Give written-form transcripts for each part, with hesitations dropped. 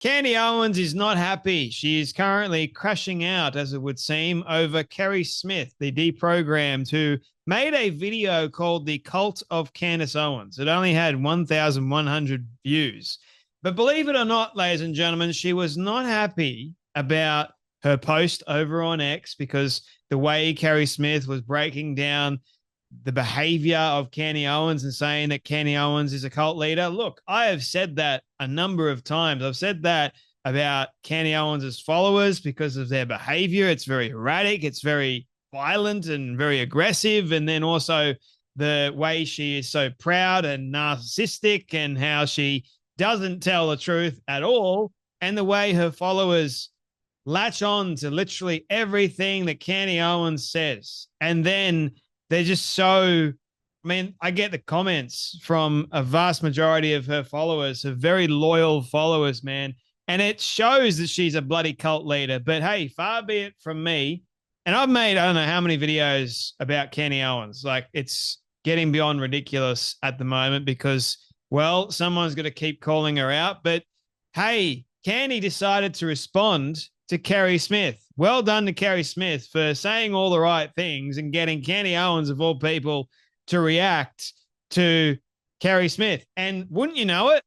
Candy Owens is not happy. She is currently crashing out, as it would seem, over Kerry Smith, the deprogrammed, who made a video called The Cult of Candace Owens. It only had 1,100 views. But believe it or not, ladies and gentlemen, she was not happy about her post over on X because the way Kerry Smith was breaking down the behavior of Candy Owens and saying that Candy Owens is a cult leader. Look, I have said that a number of times. I've said that about Candy Owens' followers because of their behavior. It's very erratic, it's very violent and very aggressive. And then also the way she is so proud and narcissistic and how she doesn't tell the truth at all. And the way her followers latch on to literally everything that Candy Owens says. And then they're just so, I mean, I get the comments from a vast majority of her followers, her very loyal followers, man. And it shows that she's a bloody cult leader. But hey, far be it from me. And I've made, I don't know how many videos about Candy Owens. Like, it's getting beyond ridiculous at the moment because, well, someone's going to keep calling her out. But hey, Candy decided to respond to Kerry Smith. Well done to Kerry Smith for saying all the right things and getting Candy Owens, of all people, to react to Kerry Smith. And wouldn't you know it,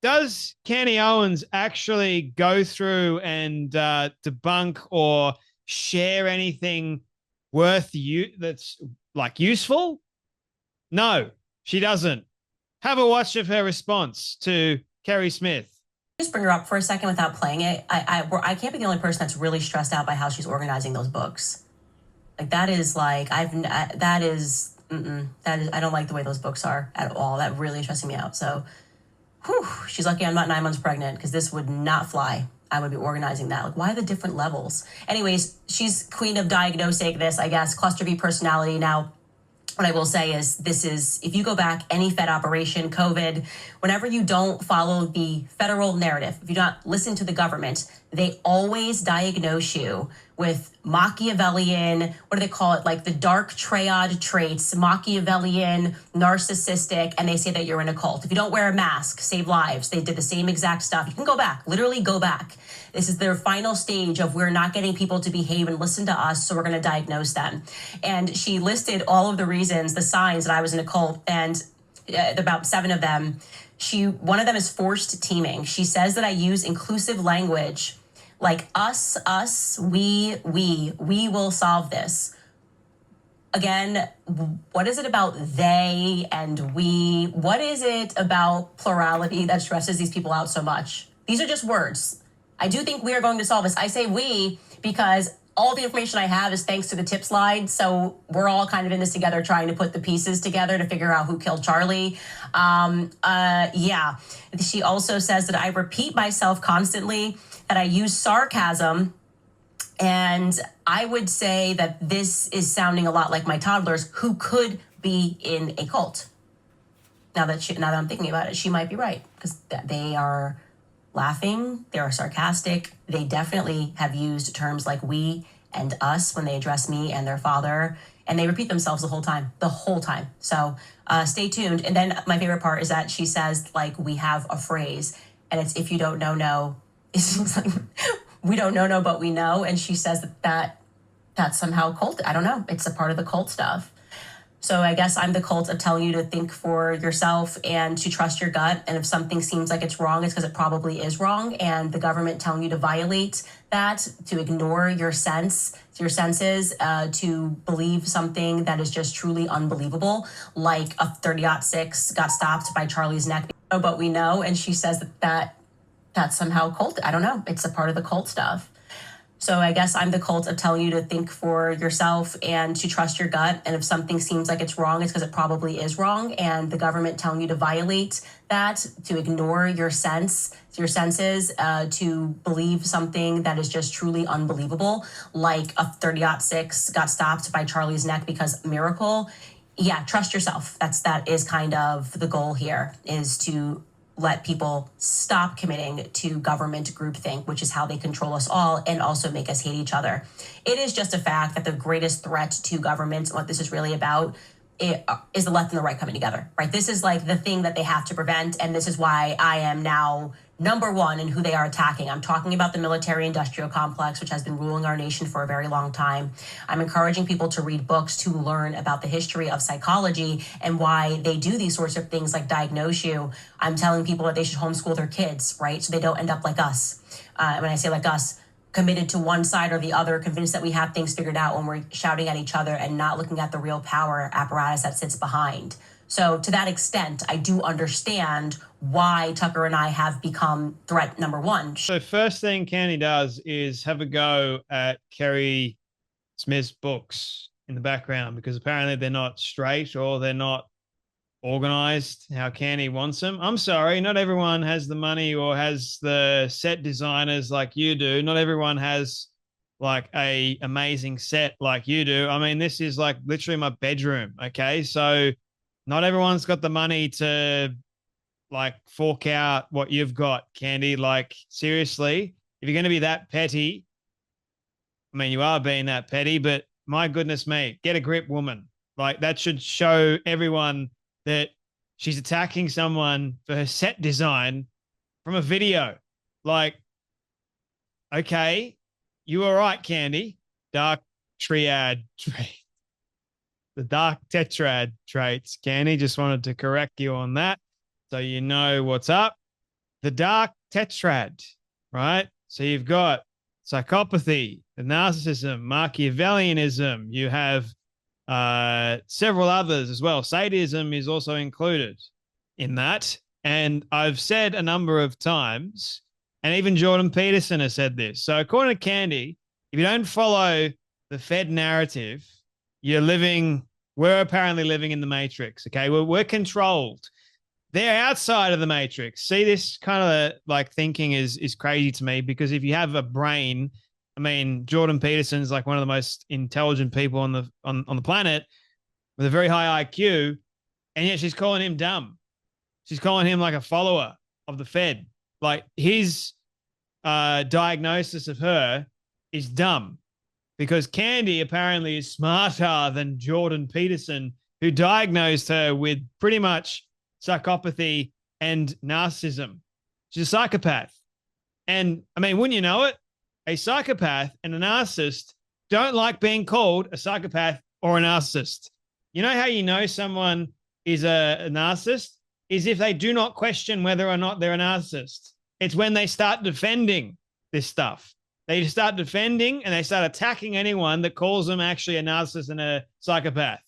does Candy Owens actually go through and debunk or share anything worth you that's like useful? No, she doesn't. Have a watch of her response to Kerry Smith. Just bring her up for a second without playing it. I can't be the only person that's really stressed out by how she's organizing those books. Like that is like I don't like the way those books are at all. That really is stressing me out. So, she's lucky I'm not 9 months pregnant because this would not fly. I would be organizing that. Like, why the different levels? Anyways, she's queen of diagnosing this, I guess, cluster B personality. Now, what I will say is this is, if you go back, any Fed operation, COVID, whenever you don't follow the federal narrative, if you don't listen to the government, they always diagnose you with Machiavellian, what do they call it? Like the dark triad traits, Machiavellian, narcissistic, and they say that you're in a cult. If you don't wear a mask, save lives. They did the same exact stuff. You can go back, literally go back. This is their final stage of we're not getting people to behave and listen to us, so we're going to diagnose them. And she listed all of the reasons, the signs that I was in a cult, and about 7 of them. One of them is forced teaming. She says that I use inclusive language like us, we will solve this. Again, what is it about they and we? What is it about plurality that stresses these people out so much? These are just words. I do think we are going to solve this. I say we because all the information I have is thanks to the tip slide. So we're all kind of in this together, trying to put the pieces together to figure out who killed Charlie. Yeah. She also says that I repeat myself constantly, that I use sarcasm. And I would say that this is sounding a lot like my toddlers who could be in a cult. Now that I'm thinking about it, she might be right because they are laughing, they are sarcastic. They definitely have used terms like we and us when they address me and their father, and they repeat themselves the whole time. So stay tuned. And then my favorite part is that she says, like, we have a phrase, and it's if you don't know, no. It's like, we don't know, no, but we know. And she says that's somehow cult. I don't know. It's a part of the cult stuff. So I guess I'm the cult of telling you to think for yourself and to trust your gut. And if something seems like it's wrong, it's because it probably is wrong. And the government telling you to violate that, to ignore your senses, to believe something that is just truly unbelievable, like a 30-06 got stopped by Charlie's neck. But we know. And she says that's somehow cult. I don't know. It's a part of the cult stuff. So I guess I'm the cult of telling you to think for yourself and to trust your gut. And if something seems like it's wrong, it's because it probably is wrong. And the government telling you to violate that, to ignore your senses, to believe something that is just truly unbelievable, like a 30-06 got stopped by Charlie's neck because miracle. Yeah, trust yourself. That is kind of the goal here, is to let people stop committing to government groupthink, which is how they control us all and also make us hate each other. It is just a fact that the greatest threat to government, what this is really about, is the left and the right coming together, right? This is like the thing that they have to prevent. And this is why I am now number one in who they are attacking. I'm talking about the military-industrial complex, which has been ruling our nation for a very long time. I'm encouraging people to read books to learn about the history of psychology and why they do these sorts of things like diagnose you. I'm telling people that they should homeschool their kids, right? So they don't end up like us. When I say like us, committed to one side or the other, convinced that we have things figured out when we're shouting at each other and not looking at the real power apparatus that sits behind. So to that extent, I do understand why Tucker and I have become threat number one. So first thing Candy does is have a go at Kerry Smith's books in the background, because apparently they're not straight or they're not organized how Candy wants them. I'm sorry, not everyone has the money or has the set designers like you do. Not everyone has like a amazing set like you do. I mean, this is like literally my bedroom. Okay. So not everyone's got the money to like fork out what you've got, Candy. Like, seriously, if you're going to be that petty, I mean, you are being that petty, but my goodness me, get a grip, woman. Like, that should show everyone that she's attacking someone for her set design from a video. Like, okay, you were right, Candy. Dark triad trait. The dark tetrad traits. Candy, just wanted to correct you on that so you know what's up. The dark tetrad, right? So you've got psychopathy, the narcissism, Machiavellianism. You have several others as well. Sadism is also included in that. And I've said a number of times, and even Jordan Peterson has said this. So according to Candy, if you don't follow the Fed narrative, we're apparently living in the Matrix. Okay. We're controlled. They're outside of the Matrix. See, this kind of like thinking is crazy to me, because if you have a brain, I mean, Jordan Peterson's like one of the most intelligent people on the planet with a very high IQ, and yet she's calling him dumb. She's calling him like a follower of the Fed. Like, his diagnosis of her is dumb, because Candy apparently is smarter than Jordan Peterson, who diagnosed her with pretty much psychopathy and narcissism. She's a psychopath. And I mean, wouldn't you know it? A psychopath and a narcissist don't like being called a psychopath or a narcissist. You know how you know someone is a narcissist? Is if they do not question whether or not they're a narcissist. It's when they start defending this stuff. They start defending and they start attacking anyone that calls them actually a narcissist and a psychopath.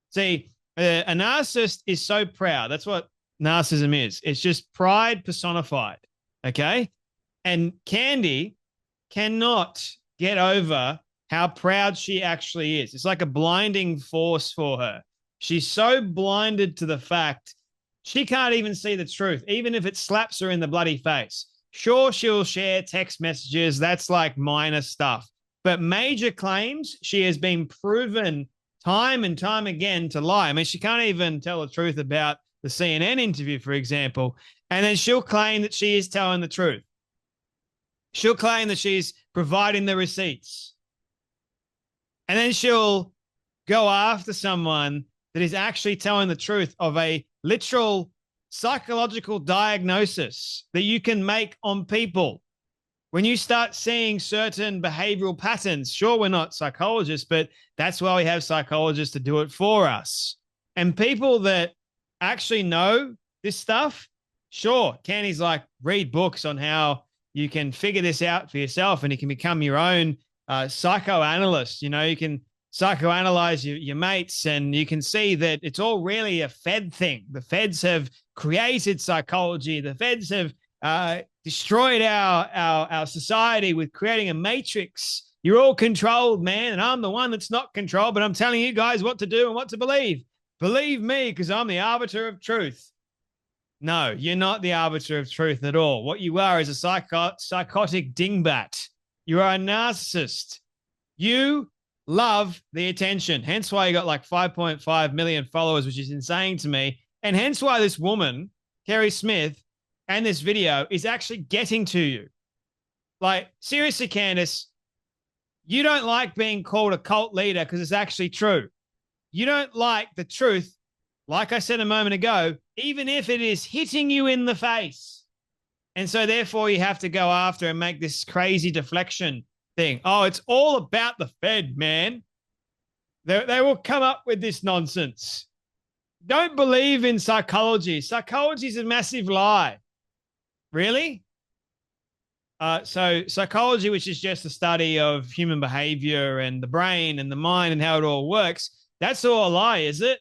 See, a narcissist is so proud. That's what narcissism is. It's just pride personified. Okay. And Candy cannot get over how proud she actually is. It's like a blinding force for her. She's so blinded to the fact she can't even see the truth, even if it slaps her in the bloody face. Sure, she'll share text messages. That's like minor stuff. But major claims, she has been proven time and time again to lie. I mean, she can't even tell the truth about the CNN interview, for example. And then she'll claim that she is telling the truth. She'll claim that she's providing the receipts. And then she'll go after someone that is actually telling the truth of a literal psychological diagnosis that you can make on people. When you start seeing certain behavioral patterns, sure, we're not psychologists, but that's why we have psychologists to do it for us. And people that actually know this stuff, sure, Candy's like, read books on how you can figure this out for yourself and you can become your own psychoanalyst. You know, you can psychoanalyze your mates, and you can see that it's all really a Fed thing. The Feds have created psychology. The Feds have destroyed our society with creating a matrix. You're all controlled, man, and I'm the one that's not controlled, but I'm telling you guys what to do and what to believe. Believe me, because I'm the arbiter of truth. No, you're not the arbiter of truth at all. What you are is a psychotic dingbat. You are a narcissist. You love the attention. Hence why you got like 5.5 million followers, which is insane to me. And hence why this woman, Kerry Smith, and this video is actually getting to you. Like, seriously, Candace, you don't like being called a cult leader because it's actually true. You don't like the truth, like I said a moment ago, even if it is hitting you in the face. And so therefore you have to go after and make this crazy deflection thing. Oh, it's all about the Fed, man. They will come up with this nonsense. Don't believe in psychology. Psychology is a massive lie. Really? So psychology, which is just the study of human behavior and the brain and the mind and how it all works, that's all a lie, is it?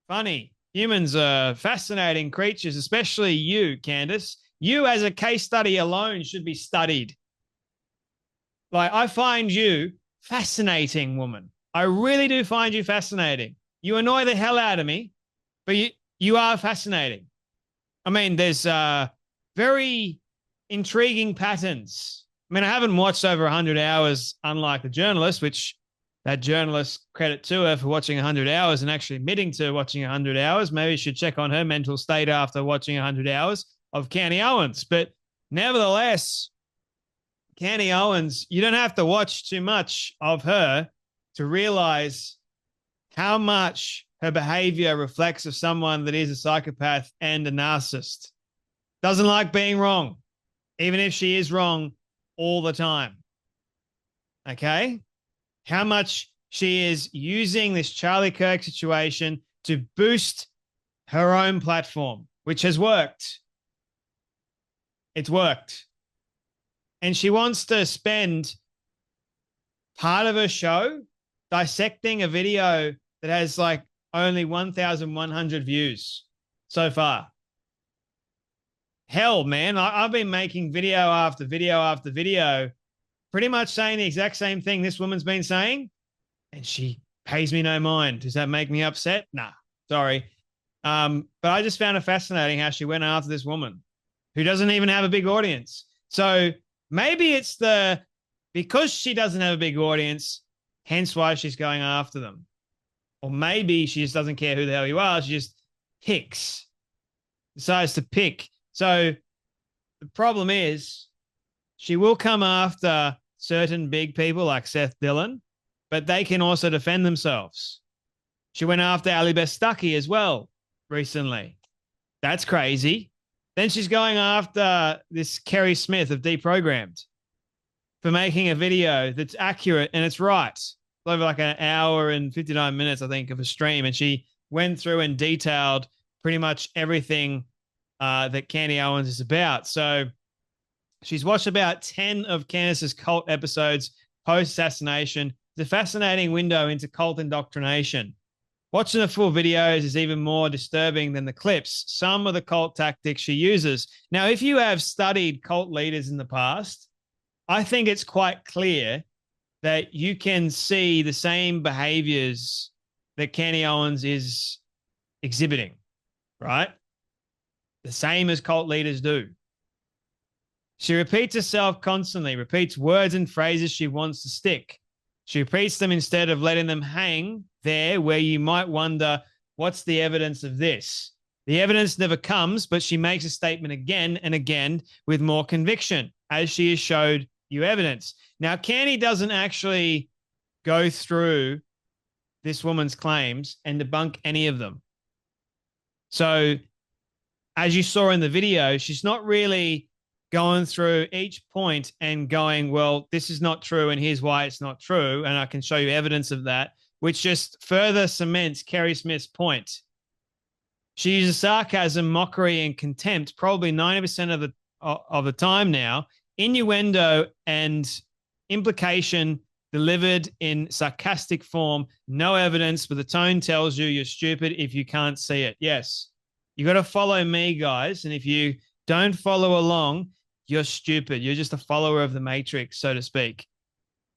Funny. Humans are fascinating creatures, especially you, Candace. You, as a case study alone, should be studied. Like, I find you fascinating, woman. I really do find you fascinating. You annoy the hell out of me, but you are fascinating. I mean, there's very intriguing patterns. I mean, I haven't watched over 100 hours, unlike the journalist, which that journalist, credit to her for watching 100 hours and actually admitting to watching 100 hours. Maybe you should check on her mental state after watching 100 hours of Candace Owens. But nevertheless, Candace Owens, you don't have to watch too much of her to realize how much her behavior reflects of someone that is a psychopath and a narcissist. Doesn't like being wrong, even if she is wrong all the time. Okay? How much she is using this Charlie Kirk situation to boost her own platform, which has worked. It's worked. And she wants to spend part of her show dissecting a video that has like only 1,100 views so far. Hell, man, I've been making video after video after video, pretty much saying the exact same thing this woman's been saying, and she pays me no mind. Does that make me upset? Nah, sorry. But I just found it fascinating how she went after this woman who doesn't even have a big audience. So maybe it's because she doesn't have a big audience, hence why she's going after them. Or maybe she just doesn't care who the hell you are. She just decides to pick. So the problem is she will come after certain big people like Seth Dillon, but they can also defend themselves. She went after Ali Bestaki as well recently. That's crazy. Then she's going after this Kerry Smith of Deprogrammed for making a video that's accurate and it's right. Over like an hour and 59 minutes, I think, of a stream. And she went through and detailed pretty much everything that Candace Owens is about. So she's watched about 10 of Candace's cult episodes post-assassination. It's a fascinating window into cult indoctrination. Watching the full videos is even more disturbing than the clips. Some of the cult tactics she uses. Now, if you have studied cult leaders in the past, I think it's quite clear that you can see the same behaviors that Candace Owens is exhibiting, right? The same as cult leaders do. She repeats herself constantly, repeats words and phrases she wants to stick. She repeats them instead of letting them hang there where you might wonder, what's the evidence of this? The evidence never comes, but she makes a statement again and again with more conviction, as she has showed you evidence. Now, Candace doesn't actually go through this woman's claims and debunk any of them. So, as you saw in the video, she's not really going through each point and going, well, this is not true and here's why it's not true. And I can show you evidence of that, which just further cements Kerry Smith's point. She uses sarcasm, mockery, and contempt probably 90% of the time now, innuendo and implication delivered in sarcastic form, no evidence, but the tone tells you you're stupid if you can't see it. Yes, you got to follow me, guys. And if you don't follow along, you're stupid. You're just a follower of the matrix, so to speak.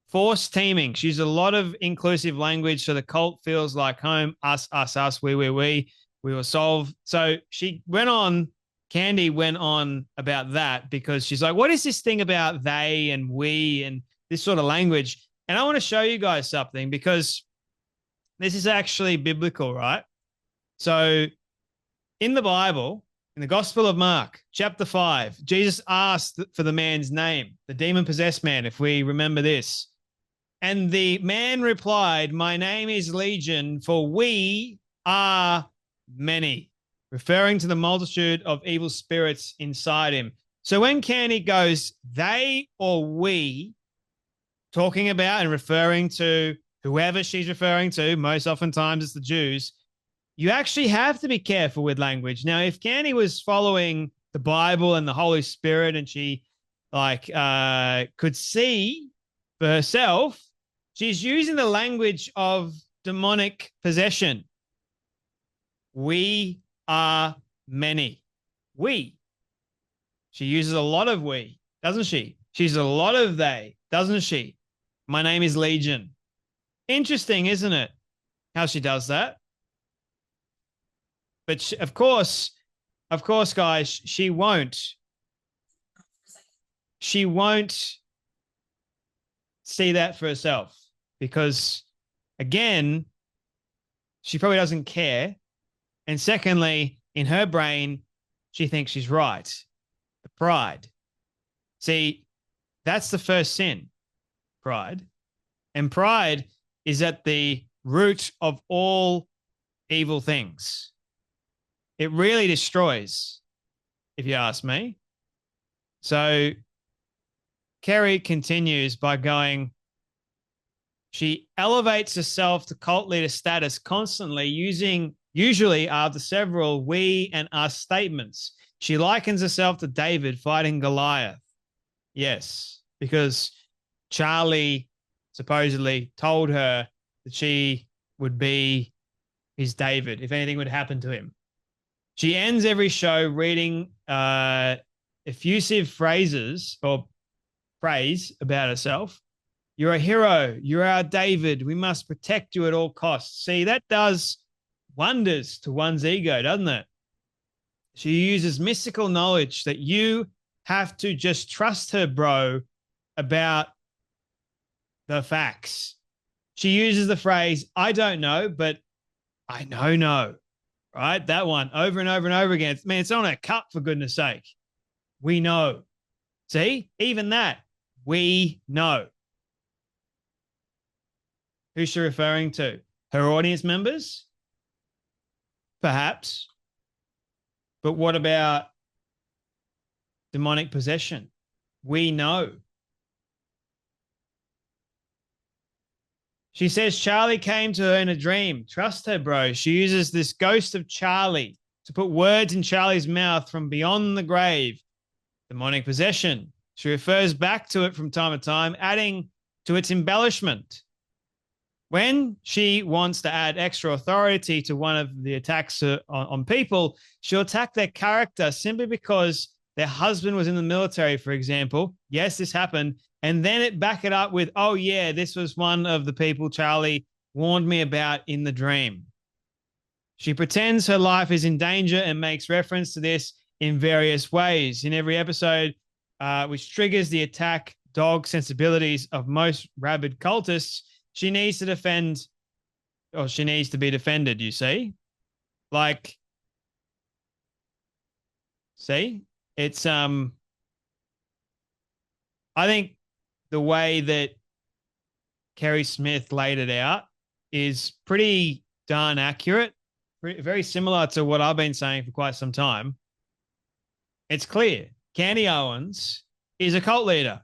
Forced teaming. She used a lot of inclusive language so the cult feels like home. Us, us, us, we will solve. So she went on, Candy went on about that because she's like, what is this thing about they and we and this sort of language? And I want to show you guys something because this is actually biblical, right? So in the Bible, in the Gospel of Mark, chapter 5, Jesus asked for the man's name, the demon-possessed man, if we remember this. And the man replied, my name is Legion, for we are many. referring to the multitude of evil spirits inside him. So when Candy goes, they or we, talking about and referring to whoever she's referring to, most oftentimes it's the Jews, you actually have to be careful with language. Now, if Candy was following the Bible and the Holy Spirit and she could see for herself, she's using the language of demonic possession. We are many. We. She uses a lot of we, doesn't she? She uses a lot of they, doesn't she? My name is Legion. Interesting, isn't it? How she does that. But she, of course, guys, she won't see that for herself because, again, she probably doesn't care. And secondly, in her brain, she thinks she's right. The pride. See, that's the first sin, pride. And pride is at the root of all evil things. It really destroys, if you ask me. So Kerry continues by going, she elevates herself to cult leader status constantly, using usually after several we and us statements. She likens herself to David fighting Goliath. Yes, because Charlie supposedly told her that she would be his David if anything would happen to him. She ends every show reading effusive phrases or phrase about herself. You're a hero. You're our David. We must protect you at all costs. See, that does wonders to one's ego, doesn't it? She uses mystical knowledge that you have to just trust her, bro, about the facts. She uses the phrase, I don't know, but I know. Right? That one over and over and over again. Man, it's on a cup, for goodness sake. We know. See? Even that. We know. Who's she referring to? Her audience members? Perhaps. But what about demonic possession? We know. She says Charlie came to her in a dream. Trust her, bro. She uses this ghost of Charlie to put words in Charlie's mouth from beyond the grave. Demonic possession. She refers back to it from time to time, adding to its embellishment. When she wants to add extra authority to one of the attacks on people, she'll attack their character simply because their husband was in the military, for example. Yes, this happened. And then back it up with, oh, yeah, this was one of the people Charlie warned me about in the dream. She pretends her life is in danger and makes reference to this in various ways. In every episode, which triggers the attack dog sensibilities of most rabid cultists, she needs to defend, or she needs to be defended, you see? Like, see? It's, I think the way that Kerry Smith laid it out is pretty darn accurate, very similar to what I've been saying for quite some time. It's clear. Candace Owens is a cult leader.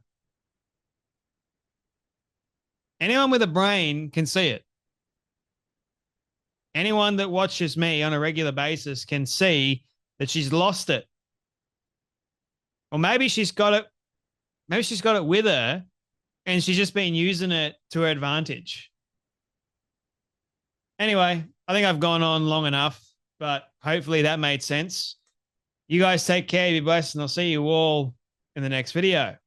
Anyone with a brain can see it. Anyone that watches me on a regular basis can see that she's lost it. Or maybe she's got it. Maybe she's got it with her and she's just been using it to her advantage. Anyway, I think I've gone on long enough, but hopefully that made sense. You guys take care, be blessed, and I'll see you all in the next video.